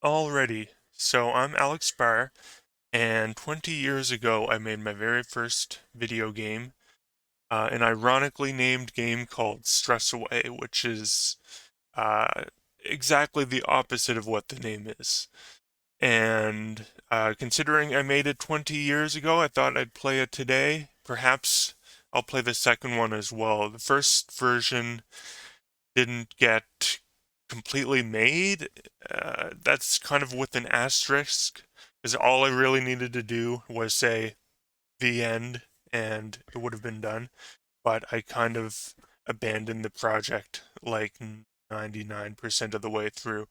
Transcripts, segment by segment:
Alrighty, so I'm Alex Barr, and 20 years ago I made my very first video game, an ironically named game called Stress Away, which is uh, exactly the opposite of what the name is. And considering I made it 20 years ago, I thought I'd play it today. Perhaps I'll play the second one as well. The first version didn't get completely made. That's kind of with an asterisk, because all I really needed to do was say the end and it would have been done. But I kind of abandoned the project like 99% of the way through.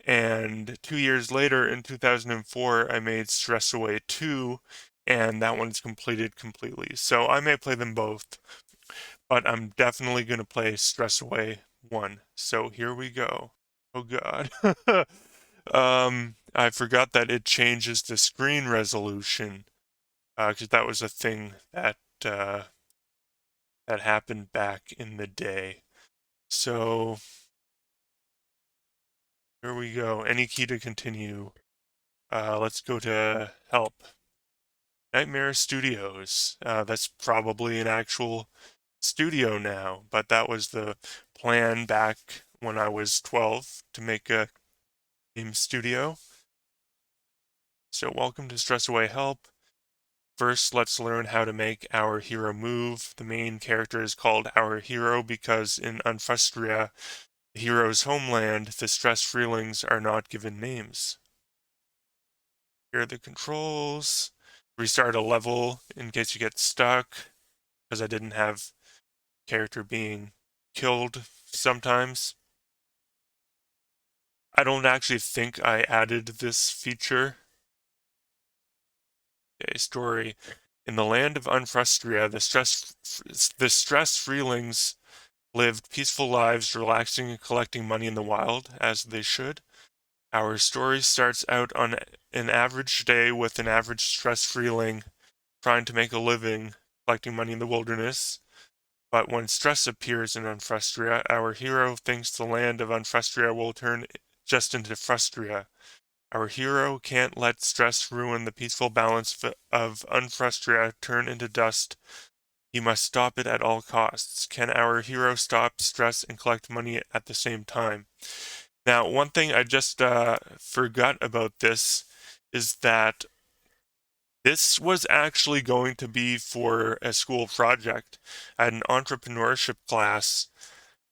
And 2 years later, in 2004, I made Stress Away 2, and that one's completed completely. So I may play them both, but I'm definitely going to play Stress Away 1. So here we go. Oh god. I forgot that it changes the screen resolution, because that was a thing uh, that happened back in the day. So here we go. Any key to continue. Let's go to help. Nightmare Studios. That's probably an actual studio now, but that was the plan back when I was 12 to make a game studio. So welcome to Stress Away Help. First, let's learn how to make our hero move. The main character is called our hero because in Unfrustria, the hero's homeland, the stress freelings are not given names. Here are the controls. Restart a level in case you get stuck, because I didn't have character being killed sometimes. I don't actually think I added this feature. Okay, story. In the land of Unfrustria, the stress freelings lived peaceful lives, relaxing and collecting money in the wild, as they should. Our story starts out on an average day with an average stress freeling trying to make a living collecting money in the wilderness. But when stress appears in Unfrustria, our hero thinks the land of Unfrustria will turn just into Frustria. Our hero can't let stress ruin the peaceful balance of Unfrustria turn into dust. He must stop it at all costs. Can our hero stop stress and collect money at the same time? Now, one thing I just forgot about this is that this was actually going to be for a school project. I had an entrepreneurship class,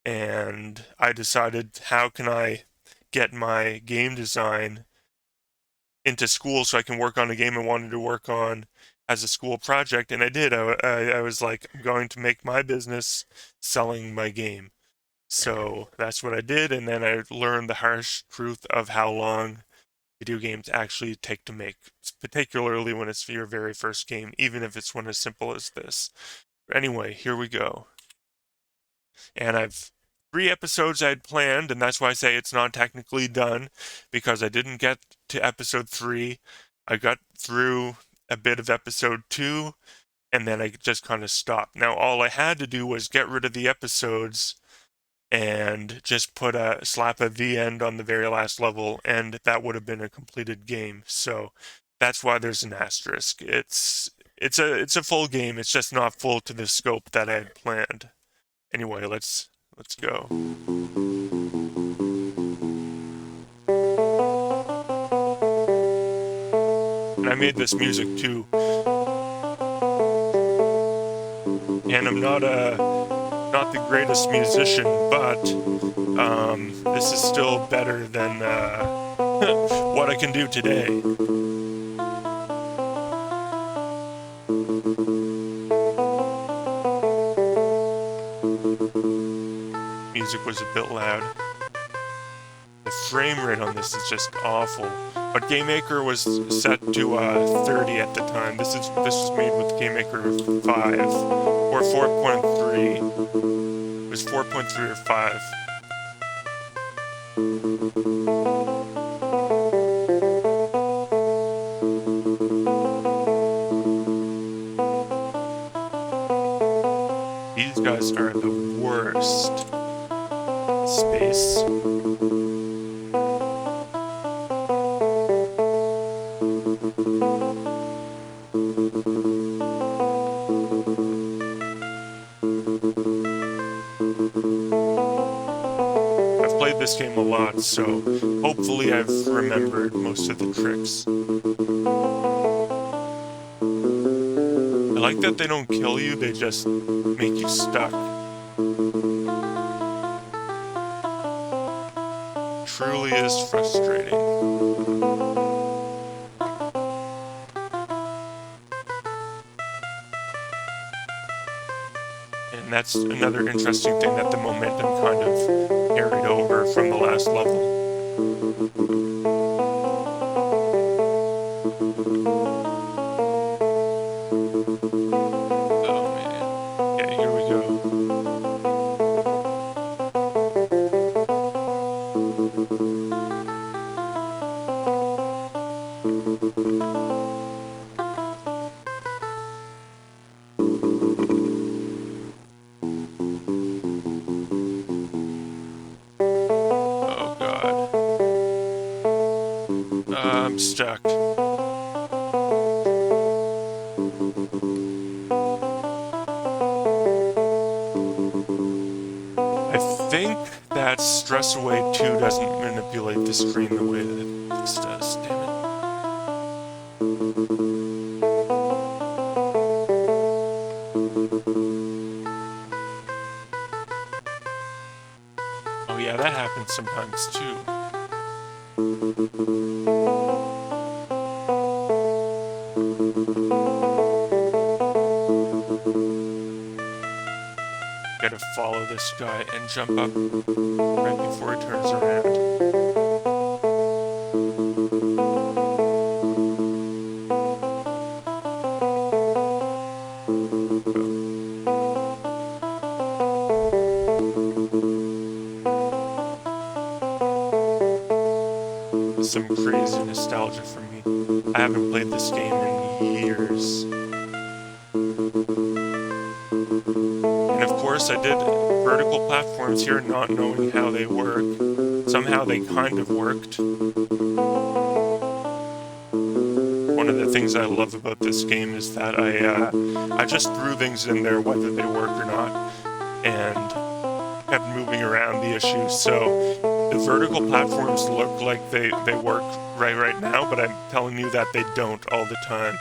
and I decided how can I get my game design into school so I can work on a game I wanted to work on as a school project, and I did. I was like, I'm going to make my business selling my game. So that's what I did, and then I learned the harsh truth of how long video games actually take to make, particularly when it's your very first game, even if it's one as simple as this. Anyway, here we go. And I've 3 episodes I'd planned, and that's why I say it's not technically done, because I didn't get to episode 3. I got through a bit of episode 2, and then I just kind of stopped. Now, all I had to do was get rid of the episodes and just slap a the end on the very last level, and that would have been a completed game. So that's why there's an asterisk. It's a full game. It's just not full to the scope that I had planned. Anyway, let's go. And I made this music too. And I'm not the greatest musician, but this is still better than what I can do today. Music was a bit loud. The frame rate on this is just awful. But GameMaker was set to 30 at the time. This was made with GameMaker 5 or 4.3. It was 4.3 or 5. These guys are the worst. Space. lot, so hopefully I've remembered most of the tricks. I like that they don't kill you, they just make you stuck. Truly is frustrating. And that's another interesting thing, that the momentum kind of carried over from the last level. Oh man. Okay, here we go. Oh god. I'm stuck. I think that Stress Away 2 doesn't manipulate the screen the way that this does. Damn it. Oh yeah, that happens sometimes too. Gotta follow this guy and jump up right before he turns around. Some crazy nostalgia for me. I haven't played this game in years. And of course I did vertical platforms here not knowing how they work. Somehow they kind of worked. One of the things I love about this game is that I just threw things in there whether they work or not, and kept moving around the issues. So the vertical platforms look like they work right now, but I'm telling you that they don't all the time.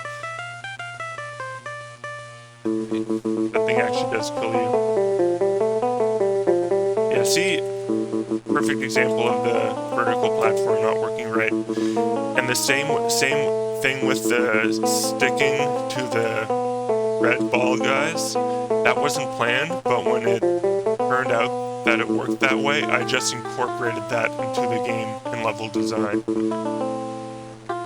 That thing actually does kill you. Yeah, see? Perfect example of the vertical platform not working right. And the same thing with the sticking to the red ball guys. That wasn't planned, but when it turned out that it worked that way, I just incorporated that into the game and level design.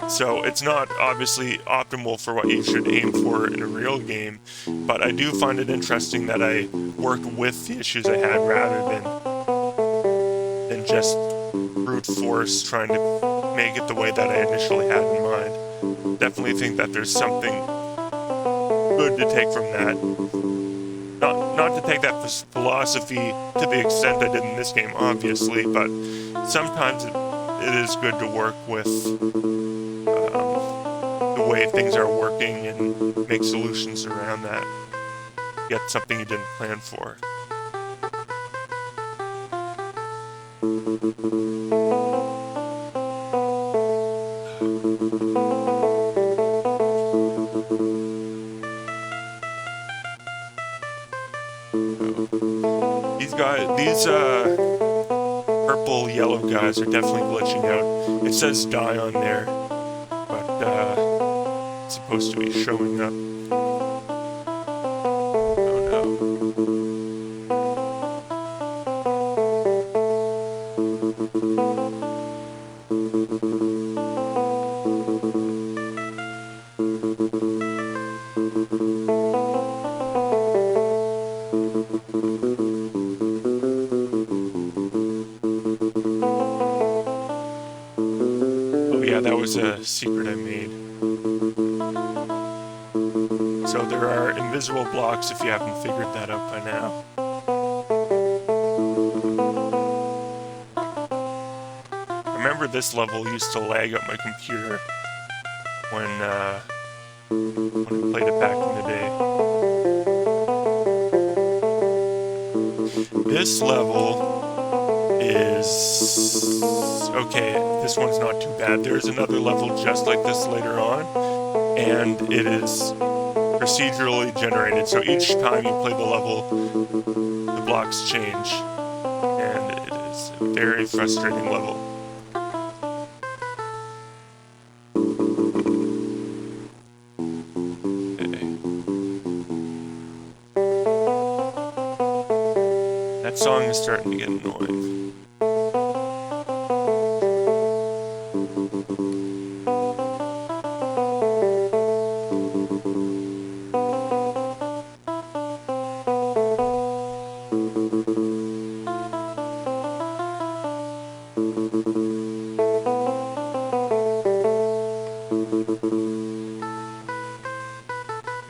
So it's not obviously optimal for what you should aim for in a real game, but I do find it interesting that I worked with the issues I had rather than just brute force trying to make it the way that I initially had in mind. Definitely think that there's something good to take from that. Not to take that philosophy to the extent I did in this game, obviously, but sometimes it is good to work with the way things are working and make solutions around that. Get something you didn't plan for. These purple yellow guys are definitely glitching out. It says die on there, but it's supposed to be showing up. That was a secret I made. So there are invisible blocks if you haven't figured that out by now. I remember this level used to lag up my computer when I played it back in the day. This level is... Okay, this one's not too bad. There's another level just like this later on, and it is procedurally generated, so each time you play the level, the blocks change, and it is a very frustrating level. That song is starting to get annoying.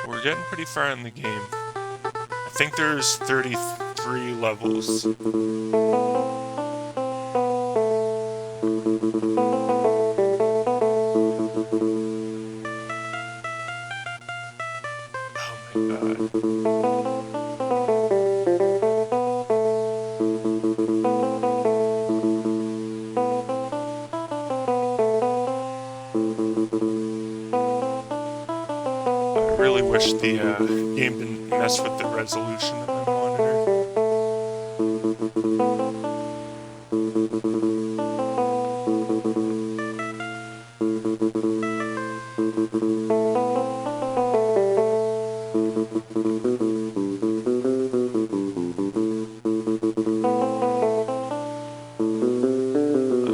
We're getting pretty far in the game. I think there's 33 levels. Oh my god. I really wish the game didn't mess with the resolution of my monitor.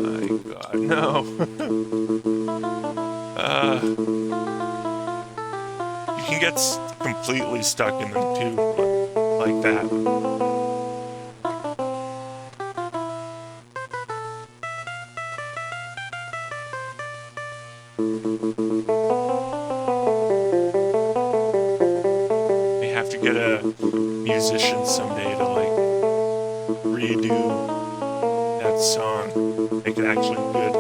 My god, no. You can get completely stuck in them too, like that. May have to get a musician someday to like redo that song, make it actually good.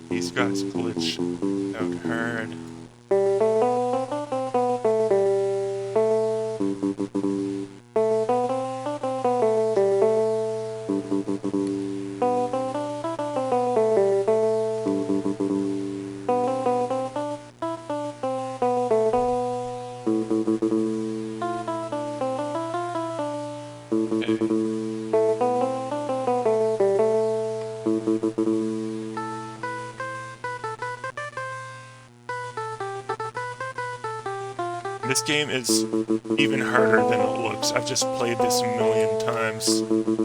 These guys glitch out hard. This game is even harder than it looks. I've just played this a million times. Of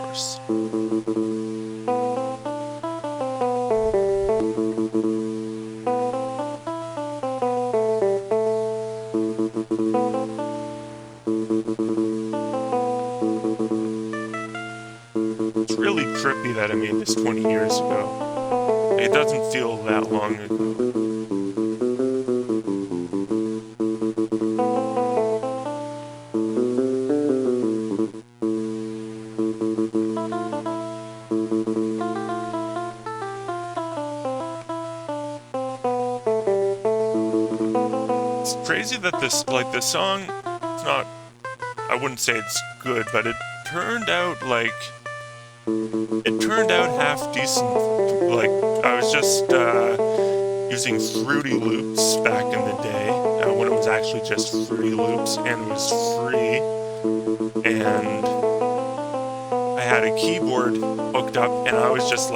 course. It's really trippy that I made this 20 years ago. It doesn't feel that long ago. It's crazy that this song, it's not, I wouldn't say it's good, but it turned out half decent. Like, I was just using Fruity Loops back in the day, when it was actually just Fruity Loops, and it was free, and I had a keyboard hooked up, and I was just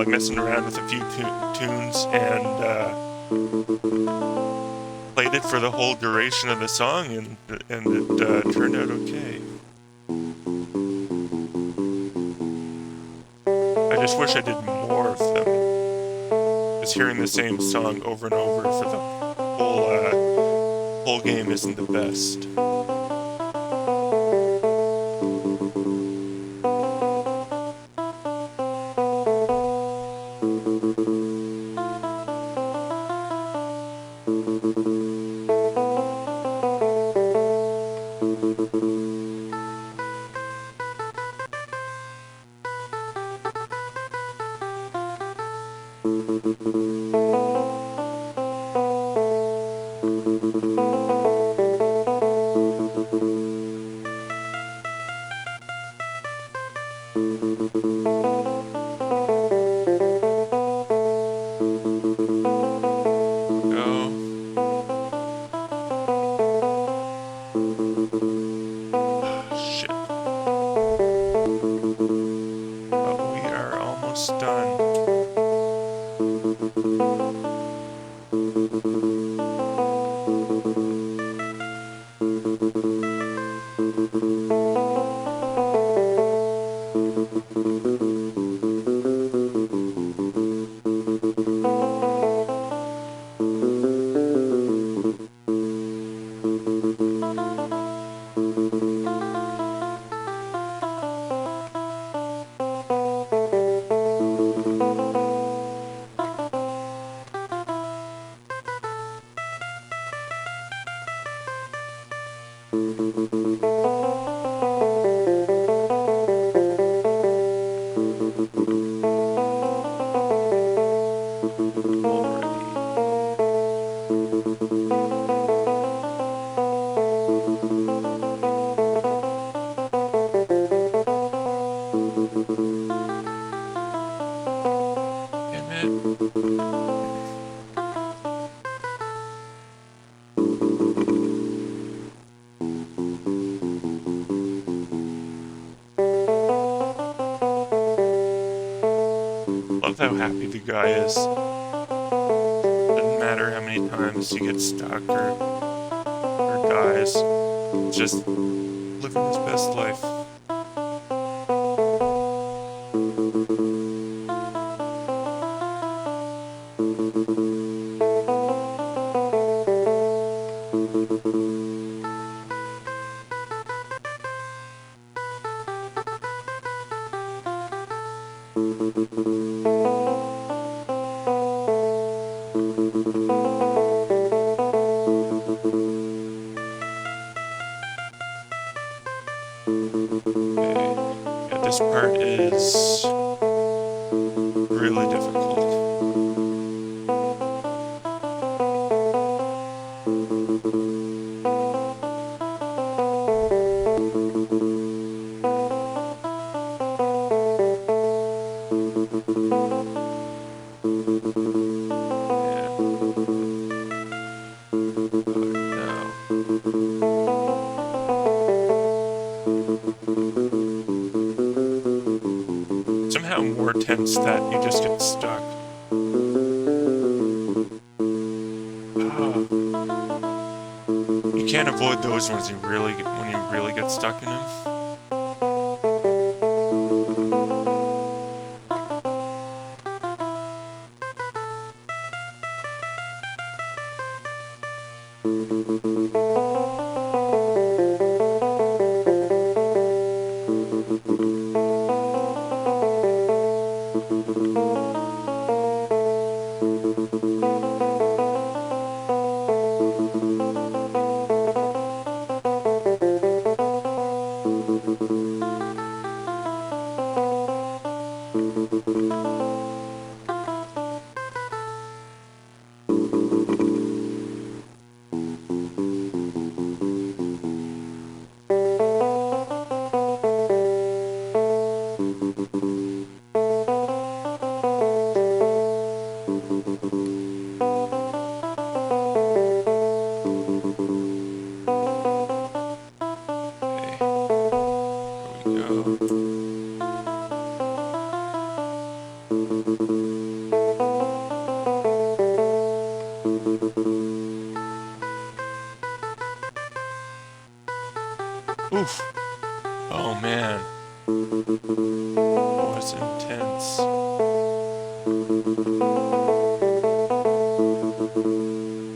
messing around with a few tunes, and played it for the whole duration of the song, and it turned out okay. I just wish I did more of them. Just hearing the same song over and over for the whole game isn't the best. Love how happy the guy is. Doesn't matter how many times he gets stuck or dies. Just living his best life. This part is really difficult. Somehow more tense that you just get stuck. You can't avoid those ones when you really get stuck in them. Oof. Oh man. That was intense.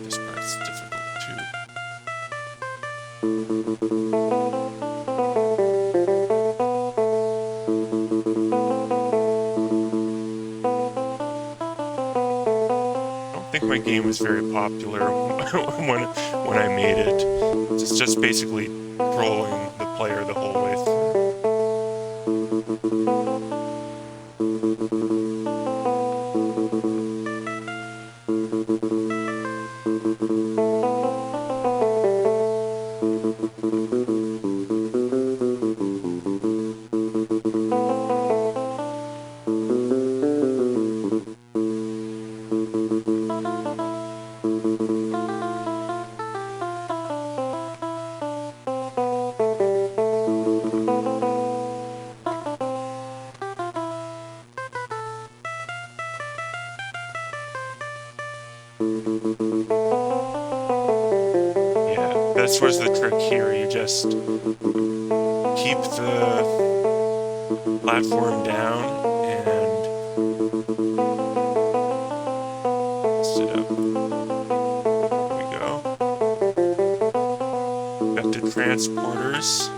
This part's difficult too. I don't think my game was very popular when I made it. It's just basically trolling the player the whole way through. Yeah, this was the trick here. You just keep the platform down and sit up. There we go. Got the transporters.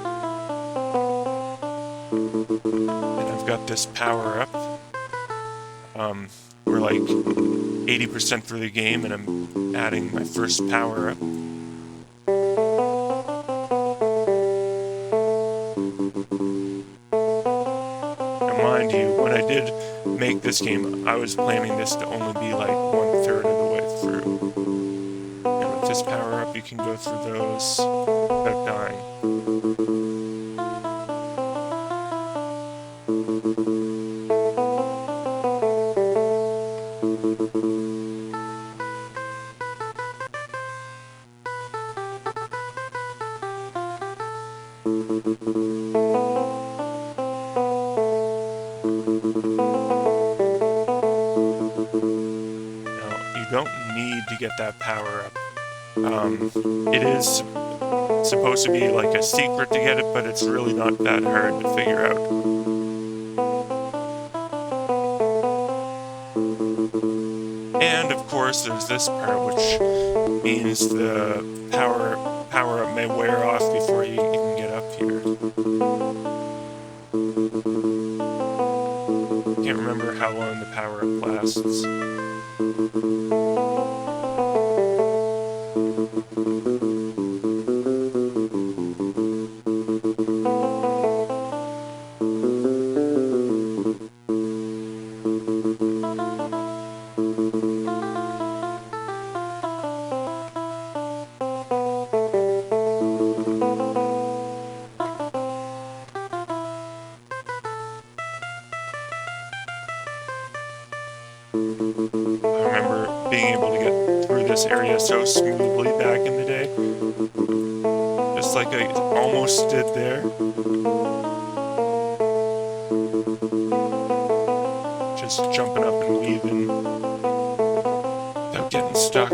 And I've got this power up. We're like 80% through the game and I'm adding my first power up. Now mind you, when I did make this game, I was planning this to only be like 1/3 of the way through. And with this power up, you can go through those without dying. Don't need to get that power up. It is supposed to be like a secret to get it, but it's really not that hard to figure out. And of course there's this part, which means the power up may wear off before you can get up here. Can't remember how long the power up lasts. Being able to get through this area so smoothly back in the day. Just like I almost did there. Just jumping up and weaving without getting stuck.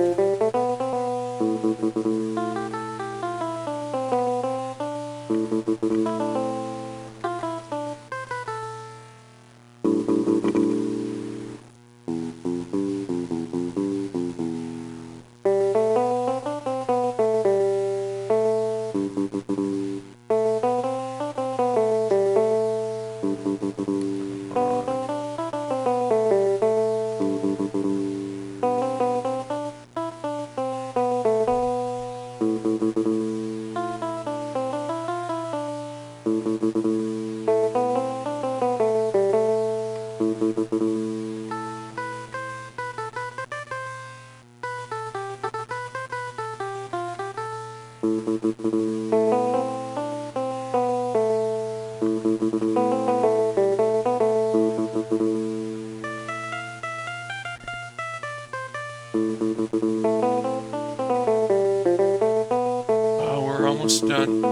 Oh, we're almost done.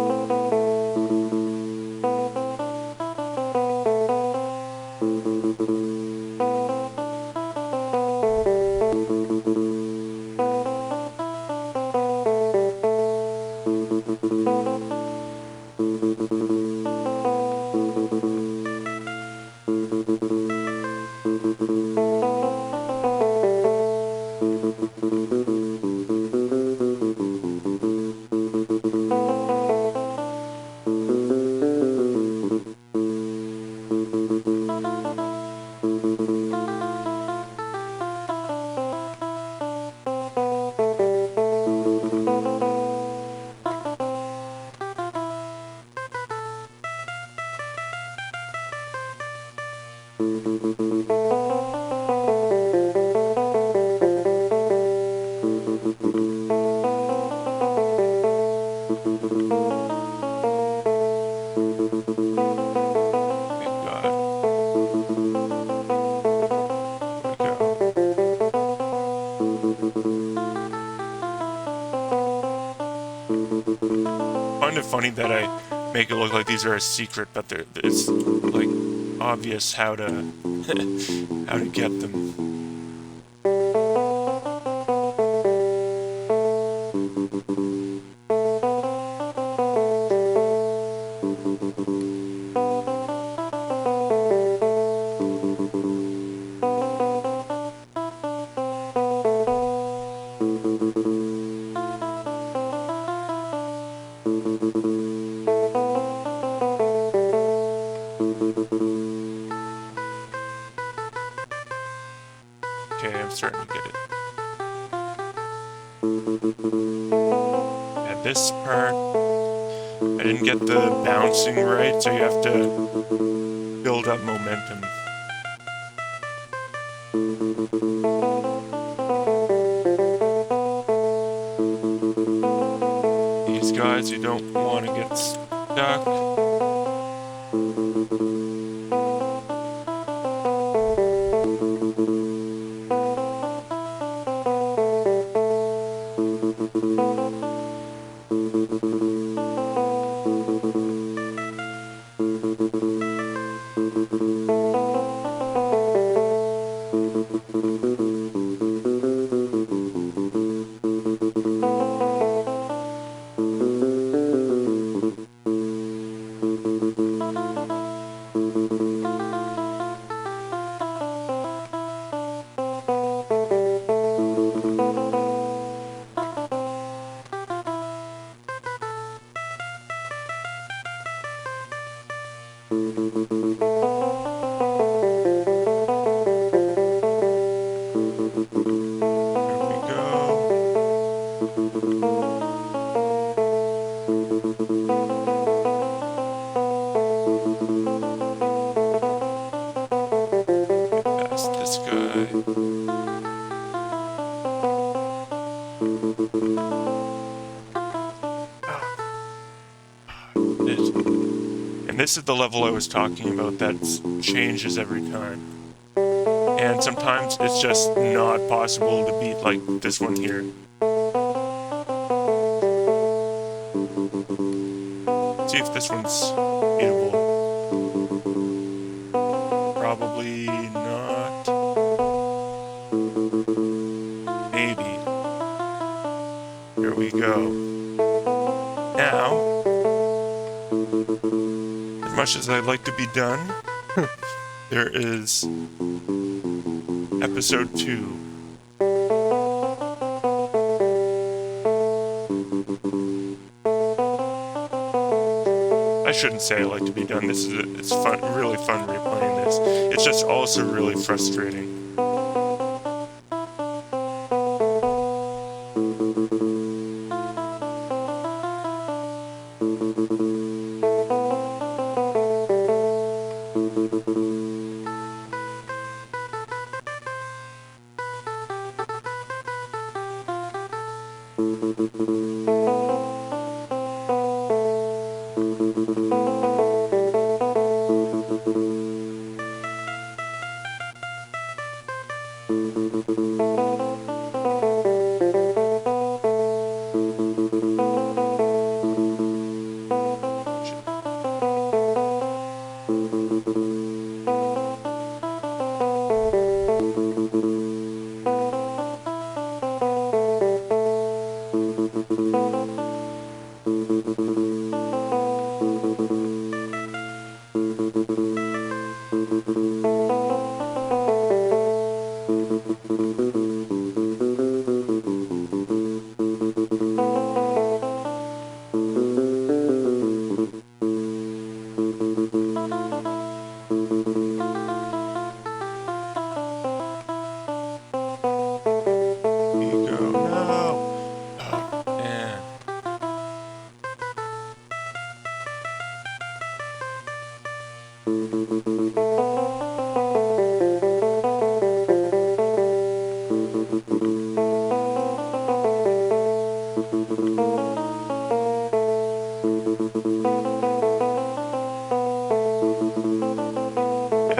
Kind of funny that I make it look like these are a secret, but it's like obvious how to how to get them. Okay, I'm starting to get it. At this part, I didn't get the bouncing right, so you have to build up momentum. These guys, you don't want to get stuck. And this is the level I was talking about that changes every time. And sometimes it's just not possible to beat, like this one here. See if this one's beatable. Probably not. Maybe. Here we go. Now, as much as I'd like to be done, there is episode 2. I shouldn't say I like to be done. It's fun, really fun replaying this. It's just also really frustrating.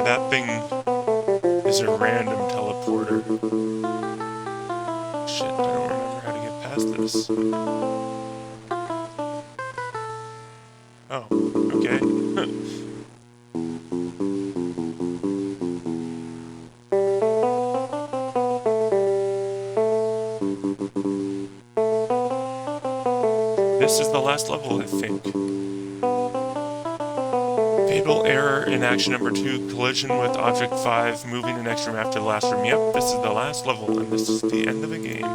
That thing is a random teleporter. Shit, I don't remember how to get past this. Oh, okay. This is the last level, I think. Fatal error in action number 2, collision with object 5, moving the next room after the last room. Yep, this is the last level, and this is the end of the game.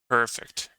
Perfect.